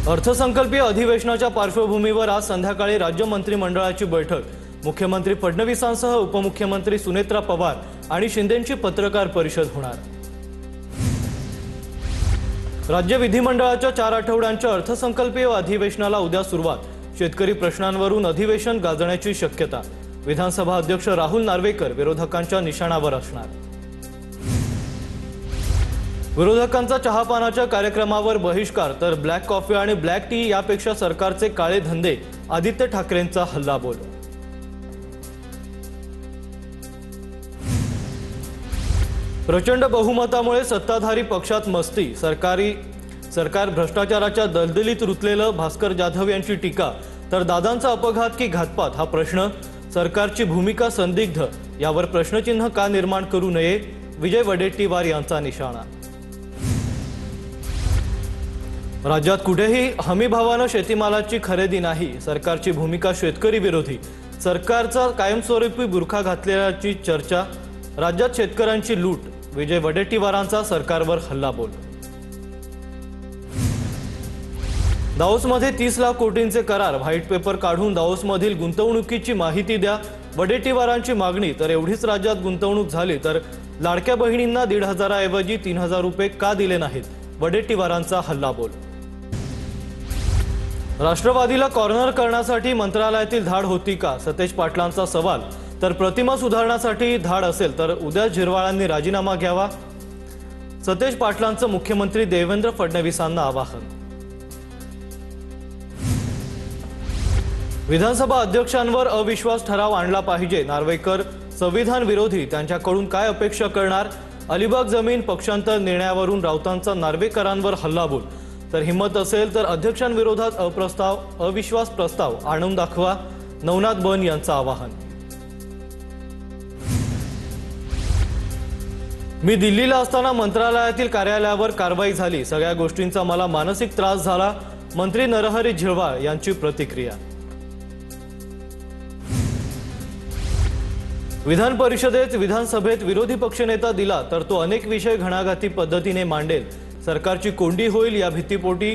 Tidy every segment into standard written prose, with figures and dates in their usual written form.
अर्थसंकल्पीय अधिवेशनाच्या पार्श्वभूमीवर आज संध्याकाळी राज्य मंत्रिमंडळाची बैठक, मुख्यमंत्री फडणवीसांसह उपमुख्यमंत्री सुनेत्रा पवार आणि शिंदेंची पत्रकार परिषद होणार। राज्य विधिमंडळाच्या 4 आठवड्यांच्या अर्थसंकल्पीय अधिवेशनाला उद्या सुरुवात। शेतकरी प्रश्नांवरून अधिवेशन गाजण्याची शक्यता। विधानसभा अध्यक्ष राहुल नार्वेकर विरोधकांच्या निशाणावर असणार। विरोधकांचा चहापानाच्या कार्यक्रमावर बहिष्कार, तर ब्लॅक कॉफी आणि ब्लॅक टी यापेक्षा सरकारचे काळे धंदे, आदित्य ठाकरेंचा हल्लाबोल। प्रचंड बहुमतामुळे सत्ताधारी पक्षात मस्ती, सरकार भ्रष्टाचाराच्या दलदलीत रुतलेलं, भास्कर जाधव यांची टीका। तर दादांचा अपघात की घातपात हा प्रश्न, सरकारची भूमिका संदिग्ध, यावर प्रश्नचिन्ह का निर्माण करू नये, विजय वडेट्टीवार यांचा निशाणा। राज्यात कुठेही हमीभावानं शेतीमालाची खरेदी नाही, सरकारची भूमिका शेतकरी विरोधी, सरकारचा कायमस्वरूपी बुरखा घातलेल्याची चर्चा, राज्यात शेतकऱ्यांची लूट, विजय वडेट्टीवारांचा सरकारवर हल्लाबोल। दाओसमध्ये 30 लाख कोटींचे करार, व्हाईट पेपर काढून दाओसमधील गुंतवणुकीची माहिती द्या, वडेट्टीवारांची मागणी। तर एवढीच राज्यात गुंतवणूक झाली तर लाडक्या बहिणींना 1,500 ऐवजी 3,000 रुपये का दिले नाहीत, वडेट्टीवारांचा हल्लाबोल। राष्ट्रवादीला कॉर्नर करण्यासाठी मंत्रालयातील धाड होती का, सतेज पाटलांचा सवाल। तर प्रतिमा सुधारण्यासाठी धाड असेल तर उद्या झिरवाळांनी राजीनामा घ्यावा, सतेज पाटलांचं मुख्यमंत्री देवेंद्र फडणवीसांना आवाहन। विधानसभा अध्यक्षांवर अविश्वास ठराव आणला पाहिजे, नार्वेकर संविधान विरोधी, त्यांच्याकडून काय अपेक्षा करणार। अलिबाग जमीन पक्षांतर निर्णयावरून राऊतांचा नार्वेकरांवर हल्लाबोल। तर हिम्मत असेल तर अध्यक्षांविरोधात अविश्वास प्रस्ताव आणून दाखवा, नवनाथ बन यांचं आवाहन। मी दिल्लीला असताना मंत्रालयातील कार्यालयावर कारवाई झाली, सगळ्या गोष्टींचा मला मानसिक त्रास झाला, मंत्री नरहरी झिरवाळ यांची प्रतिक्रिया। विधान परिषदेत विधानसभेत विरोधी पक्षनेता दिला तर तो अनेक विषय घणाघाती पद्धतीने मांडेल, सरकारची कोंडी होईल या भीतीपोटी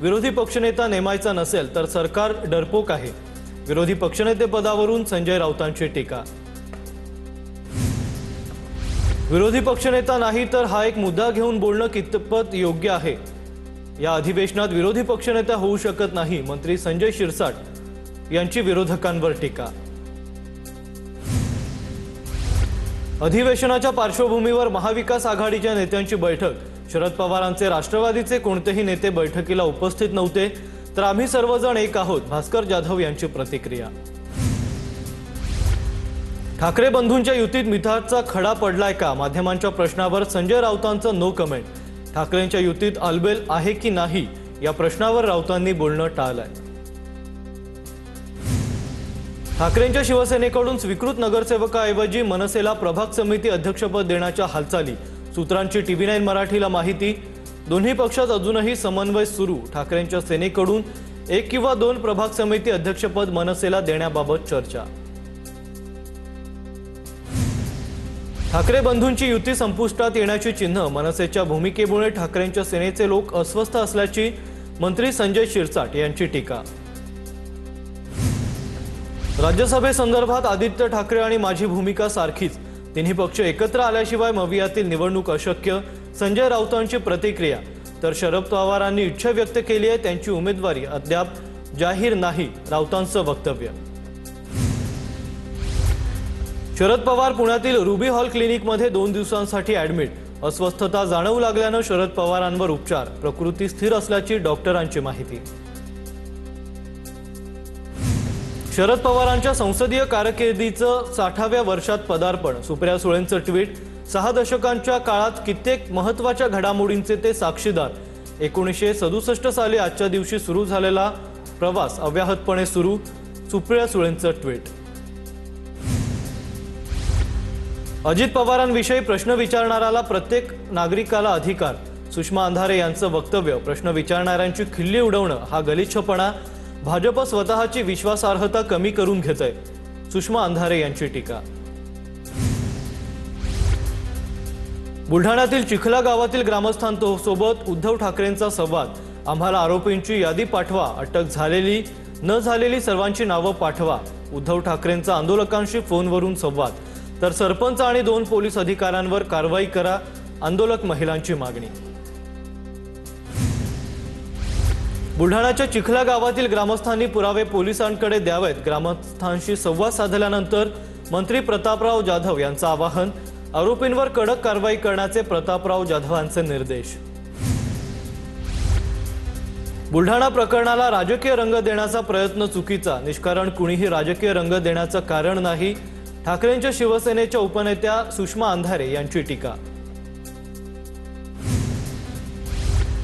विरोधी पक्षनेता नेमायचा नसेल तर सरकार डरपोक आहे, विरोधी पक्षनेते पदावरून संजय राऊतांची टीका। विरोधी पक्षनेता नाही तर हा एक मुद्दा घेऊन बोलणं कितपत योग्य आहे, या अधिवेशनात विरोधी पक्षनेता होऊ शकत नाही, मंत्री संजय शिरसाट यांची विरोधकांवर टीका। अधिवेशनाच्या पार्श्वभूमीवर महाविकास आघाडीच्या नेत्यांची बैठक, शरद पवारांचे राष्ट्रवादीचे कोणतेही नेते बैठकीला उपस्थित नव्हते, तर आम्ही सर्वजण एक आहोत, भास्कर जाधव यांची प्रतिक्रिया। ठाकरे बंधूंच्या युतीत मिठाचा खडा पडलाय का, माध्यमांच्या प्रश्नावर संजय राऊतांचं नो कमेंट। ठाकरेंच्या युतीत आलबेल आहे की नाही या प्रश्नावर राऊतांनी बोलणं टाळलंय। ठाकरेंच्या शिवसेनेकडून स्वीकृत नगरसेवकाऐवजी मनसेला प्रभाग समिती अध्यक्षपद देण्याच्या हालचाली, सूत्रांची TV9 मराठीला माहिती। दोन्ही पक्षात अजूनही समन्वय सुरू, ठाकरेंच्या सेनेकडून 1 किंवा 2 प्रभाग समिती अध्यक्षपद मनसेला देण्याबाबत चर्चा। ठाकरे बंधूंची युती संपुष्टात येण्याची चिन्ह, मनसेच्या भूमिकेमुळे ठाकरेंच्या सेनेचे लोक अस्वस्थ असल्याची मंत्री संजय शिरसाट यांची टीका। राज्यसभेसंदर्भात आदित्य ठाकरे आणि माझी भूमिका सारखीच, तिन्ही पक्ष एकत्र आल्याशिवाय मवियातील निवडणूक अशक्य, संजय राऊतांची प्रतिक्रिया। तर शरद पवारांनी इच्छा व्यक्त केली आहे, त्यांची उमेदवारी अद्याप जाहीर नाही, राऊतांचं वक्तव्य। शरद पवार पुण्यातील रुबी हॉल क्लिनिकमध्ये 2 दिवसांसाठी ॲडमिट, अस्वस्थता जाणवू लागल्यानं शरद पवारांवर उपचार, प्रकृती स्थिर असल्याची डॉक्टरांची माहिती। शरद पवारांच्या संसदीय कारकिर्दीचं 60व्या वर्षात पदार्पण, सुप्रिया सुळेंचं ट्विट। 6 दशकांच्या काळात कित्येक महत्त्वाच्या घडामोडींचे ते साक्षीदार, 1967 साली आजच्या दिवशी सुरू झालेला प्रवास अव्याहतपणे सुरू, सुप्रिया सुळेंचं ट्विट। अजित पवारांविषयी प्रश्न विचारणाऱ्याला प्रत्येक नागरिकाला अधिकार, सुषमा अंधारे यांचं वक्तव्य। प्रश्न विचारणाऱ्यांची खिल्ली उडवणं हा गलिच्छपणा, भाजप स्वतःची विश्वासार्हता कमी करून घेतंय, सुषमा अंधारे यांची टीका। बुलढाण्यातील चिखला गावातील ग्रामस्थांसोबत उद्धव ठाकरेंचा संवाद, आम्हाला आरोपींची यादी पाठवा, अटक झालेली न झालेली सर्वांची नावं पाठवा. उद्धव ठाकरेंचा आंदोलकांशी फोनवरून संवाद. तर सरपंच आणि 2 पोलीस अधिकाऱ्यांवर कारवाई करा, आंदोलक महिलांची मागणी. बुलढाण्याच्या चिखला गावातील ग्रामस्थांनी पुरावे पोलिसांकडे द्यावेत. ग्रामस्थांशी संवाद साधल्यानंतर मंत्री प्रतापराव जाधव यांचं आवाहन. आरोपींवर कडक कारवाई करण्याचे प्रतापराव जाधवांचे निर्देश. बुलढाणा प्रकरणाला राजकीय रंग देण्याचा प्रयत्न चुकीचा. निष्कारण कुणीही राजकीय रंग देण्याचं कारण नाही. ठाकरेंच्या शिवसेनेच्या उपनेत्या सुषमा अंधारे यांची टीका.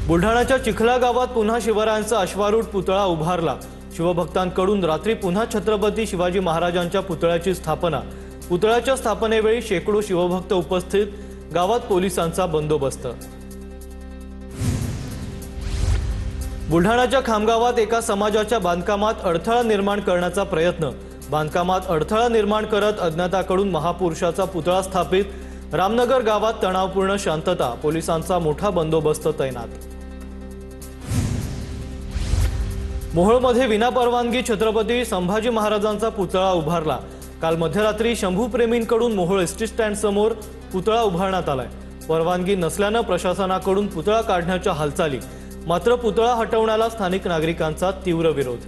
बुलढाण्याच्या चिखला गावात पुन्हा शिवरायांचा अश्वारूढ पुतळा उभारला. शिवभक्तांकडून रात्री पुन्हा छत्रपती शिवाजी महाराजांच्या पुतळ्याची स्थापना. पुतळ्याच्या स्थापनेवेळी शेकडो शिवभक्त उपस्थित. गावात पोलिसांचा बंदोबस्त. बुलढाण्याच्या खामगावात एका समाजाच्या बांधकामात अडथळा निर्माण करण्याचा प्रयत्न. बांधकामात अडथळा निर्माण करत अज्ञाताकडून महापुरुषाचा पुतळा स्थापित. रामनगर गावात तणावपूर्ण शांतता. पोलिसांचा मोठा बंदोबस्त तैनात. मोहोळमध्ये विनापरवानगी छत्रपती संभाजी महाराजांचा पुतळा उभारला. काल मध्यरात्री शंभूप्रेमींकडून मोहोळ एसटी स्टँड समोर पुतळा उभारण्यात आलाय. परवानगी नसल्यानं प्रशासनाकडून पुतळा काढण्याच्या हालचाली. मात्र पुतळा हटवण्याला स्थानिक नागरिकांचा तीव्र विरोध.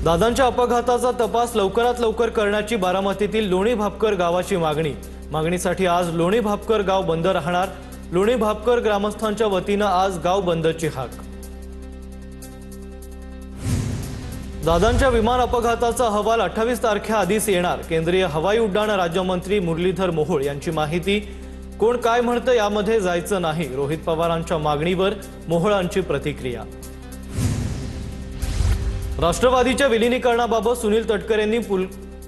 दादांच्या अपघाताचा तपास लवकरात लवकर करण्याची बारामतीतील लोणी भापकर गावाची मागणी. मागणीसाठी आज लोणी भापकर गाव बंद राहणार. लोणी भापकर ग्रामस्थांच्या वतीनं आज गाव बंदची हाक. दादांच्या विमान अपघाताचा अहवाल 28 तारखेआधीच येणार. केंद्रीय हवाई उड्डाण राज्यमंत्री मुरलीधर मोहोळ यांची माहिती. कोण काय म्हणतं यामध्ये जायचं नाही. रोहित पवारांच्या मागणीवर मोहोळांची प्रतिक्रिया. राष्ट्रवादीच्या विलिनीकरणाबाबत सुनील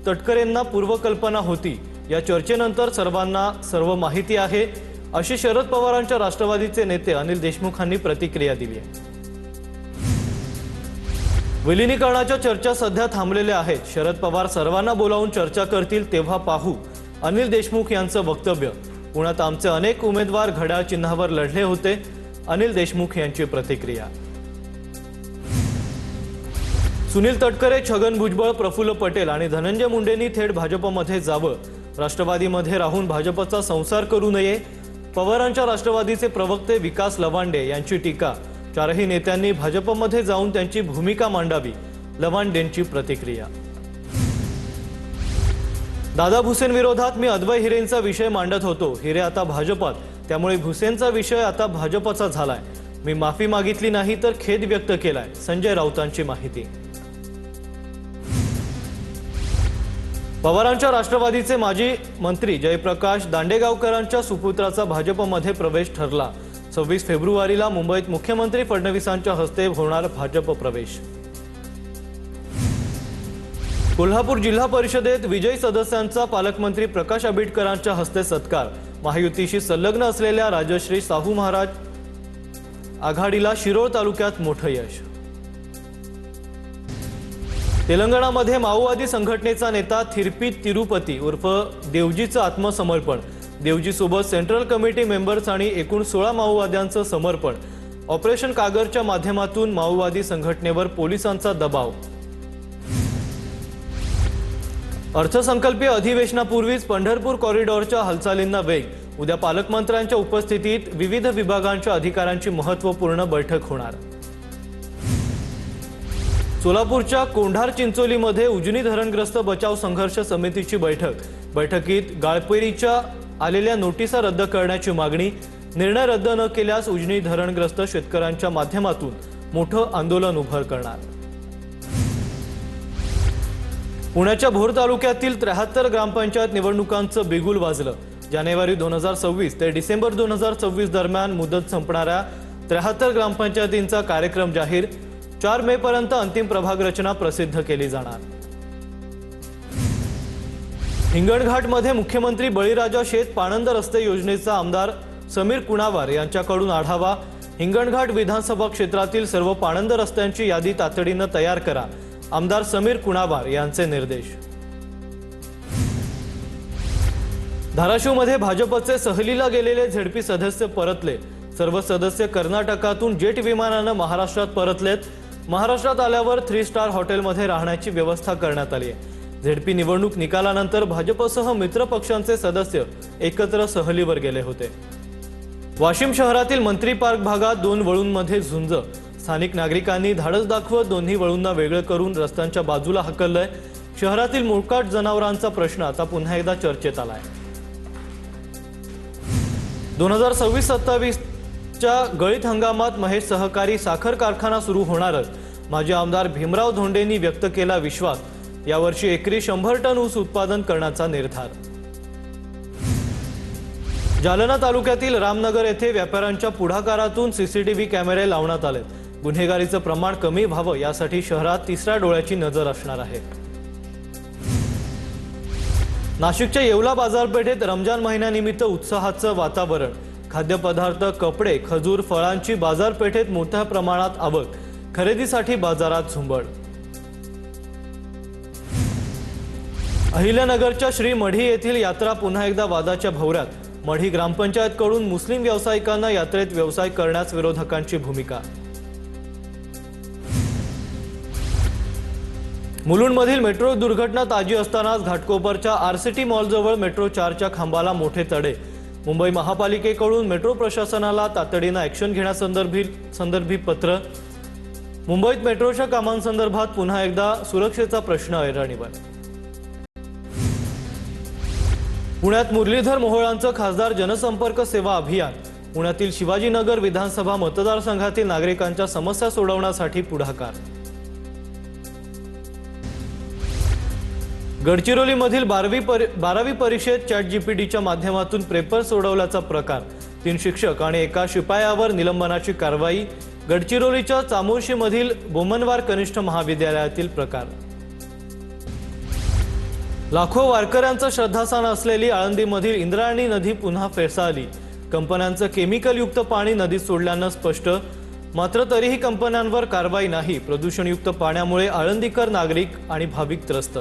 तटकरेंना पूर्वकल्पना होती. या चर्चेनंतर सर्वांना सर्व माहिती आहे, अशी शरद पवारांच्या राष्ट्रवादीचे नेते अनिल देशमुखांनी प्रतिक्रिया दिली आहे. विलिनीकरणाच्या चर्चा सध्या थांबलेल्या आहेत. शरद पवार सर्वांना बोलावून चर्चा करतील तेव्हा पाहू, अनिल देशमुख यांचं वक्तव्य. पुण्यात आमचे अनेक उमेदवार घड्याळ चिन्हावर लढले होते, अनिल देशमुख यांची प्रतिक्रिया. सुनील तटकरे, छगन भुजबळ, प्रफुल्ल पटेल आणि धनंजय मुंडेंनी थेट भाजपमध्ये जावं. राष्ट्रवादीमध्ये राहून भाजपचा संसार करू नये. पवारांच्या राष्ट्रवादीचे प्रवक्ते विकास लवांडे यांची टीका. 4ही नेत्यांनी भाजपमध्ये जाऊन त्यांची भूमिका मांडावी, लवांडेंची प्रतिक्रिया. दादा भुसेंविरोधात मी अद्वै हिरेंचा विषय मांडत होतो. हिरे आता भाजपात, त्यामुळे भुसेंचा विषय आता भाजपचा झालाय. मी माफी मागितली नाही तर खेद व्यक्त केलाय, संजय राऊतांची माहिती. पवारांच्या राष्ट्रवादीचे माजी मंत्री जयप्रकाश दांडेगावकरांच्या सुपुत्राचा भाजपमध्ये प्रवेश ठरला. 26 फेब्रुवारीला मुंबईत मुख्यमंत्री फडणवीसांच्या हस्ते होणार भाजप प्रवेश. कोल्हापूर जिल्हा परिषदेत विजयी सदस्यांचा पालकमंत्री प्रकाश आंबेडकरांच्या हस्ते सत्कार. महायुतीशी संलग्न असलेल्या राजश्री साहू महाराज आघाडीला शिरोळ तालुक्यात मोठं यश. तेलंगणामध्ये माओवादी संघटनेचा नेता थिरपी तिरुपती उर्फ देवजीचं आत्मसमर्पण. देवजीसोबत सेंट्रल कमिटी मेंबर्स आणि एकूण 16 माओवाद्यांचं समर्पण. ऑपरेशन कागरच्या माध्यमातून माओवादी संघटनेवर पोलिसांचा दबाव. अर्थसंकल्पीय अधिवेशनापूर्वीच पंढरपूर कॉरिडॉरच्या हालचालींना वेग. उद्या पालकमंत्र्यांच्या उपस्थितीत विविध विभागांच्या अधिकाऱ्यांची महत्त्वपूर्ण बैठक होणार. सोलापूरच्या कोंढार चिंचोलीमध्ये उजनी धरणग्रस्त बचाव संघर्ष समितीची बैठक. बैठकीत गाळपेरीच्या आलेल्या नोटिसा रद्द करण्याची मागणी. निर्णय रद्द न केल्यास उजनी धरणग्रस्त शेतकऱ्यांच्या माध्यमातून मोठं आंदोलन उभं करणार. पुण्याच्या भोर तालुक्यातील 73 ग्रामपंचायत निवडणुकांचं बिगुल वाजलं. जानेवारी 2026 ते डिसेंबर 2026 दरम्यान मुदत संपणाऱ्या 73 ग्रामपंचायतींचा कार्यक्रम जाहीर. 4 मे पर्यंत अंतिम प्रभाग रचना प्रसिद्ध केली जाणार. हिंगणघाटमध्ये मुख्यमंत्री बळीराजा शेत पाणंद रस्ते योजनेचा आमदार समीर कुणावार यांच्याकडून आढावा. हिंगणघाट विधानसभा क्षेत्रातील सर्व पाणंद रस्त्यांची यादी तातडीनं तयार करा, आमदार समीर कुणावार यांचे निर्देश. धाराशिवमध्ये भाजपचे सहलीला गेलेले झेडपी सदस्य परतले. सर्व सदस्य कर्नाटकातून जेट विमानानं महाराष्ट्रात परतलेत. महाराष्ट्रात आल्यावर 3 स्टार हॉटेलमध्ये राहण्याची व्यवस्था करण्यात आली आहे. झेडपी निवडणूक निकालानंतर भाजपसह मित्र पक्षांचे सदस्य एकत्र सहलीवर गेले होते. वाशिम शहरातील मंत्री पार्क भागात 2 वळूंमध्ये झुंज. स्थानिक नागरिकांनी धाडस दाखवत दोन्ही वळूंना वेगळं करून रस्त्यांच्या बाजूला हकललंय. शहरातील मोकाट जनावरांचा प्रश्न आता पुन्हा एकदा चर्चेत आलाय. 2026-27च्या गळीत हंगामात महेश सहकारी साखर कारखाना सुरू होणारच. माजी आमदार भीमराव धोंडेंनी व्यक्त केला विश्वास. यावर्षी एकरी 100 टन ऊस उत्पादन करण्याचा निर्धार. जालना तालुक्यातील रामनगर येथे व्यापाऱ्यांच्या पुढाकारातून सीसीटीव्ही कॅमेरे लावण्यात आले. गुन्हेगारीचं प्रमाण कमी व्हावं यासाठी शहरात तिसऱ्या डोळ्याची नजर असणार आहे. नाशिकच्या येवला बाजारपेठेत रमजान महिन्यानिमित्त उत्साहाचं वातावरण. खाद्यपदार्थ, कपडे, खजूर, फळांची बाजारपेठेत मोठ्या प्रमाणात आवक. खरेदीसाठी बाजारात झुंबड. अहिल्यानगरच्या श्री मढी येथील यात्रा पुन्हा एकदा वादाच्या भोवऱ्यात. मढी ग्रामपंचायतकडून मुस्लिम व्यावसायिकांना यात्रेत व्यवसाय करण्यास विरोधकांची भूमिका. मुलुंडमधील मेट्रो दुर्घटना ताजी असतानाच घाटकोपरच्या आरसीटी मॉलजवळ मेट्रो 4च्या खांबाला मोठे तडे. मुंबई महापालिकेकडून मेट्रो प्रशासनाला तातडीनं ॲक्शन घेण्यासंदर्भी पत्र. मुंबईत मेट्रोच्या कामांसंदर्भात पुन्हा एकदा सुरक्षेचा प्रश्न ऐरणीवर. पुण्यात मुरलीधर मोहोळांचं खासदार जनसंपर्क सेवा अभियान. पुण्यातील शिवाजीनगर विधानसभा मतदारसंघातील नागरिकांच्या समस्या सोडवण्यासाठी पुढाकार. गडचिरोलीमधील 12वी परीक्षेत ChatGPTच्या माध्यमातून पेपर सोडवल्याचा प्रकार. 3 शिक्षक आणि एका शिपायावर निलंबनाची कारवाई. गडचिरोलीच्या चामोर्शीमधील बोमनवार कनिष्ठ महाविद्यालयातील प्रकार. लाखो वारकऱ्यांचं श्रद्धास्थान असलेली आळंदीमधील इंद्रायणी नदी पुन्हा फेसाळली. कंपन्यांचं केमिकलयुक्त पाणी नदीत सोडल्यानं स्पष्ट. मात्र तरीही कंपन्यांवर कारवाई नाही. प्रदूषणयुक्त पाण्यामुळे आळंदीकर, नागरिक आणि भाविक त्रस्त.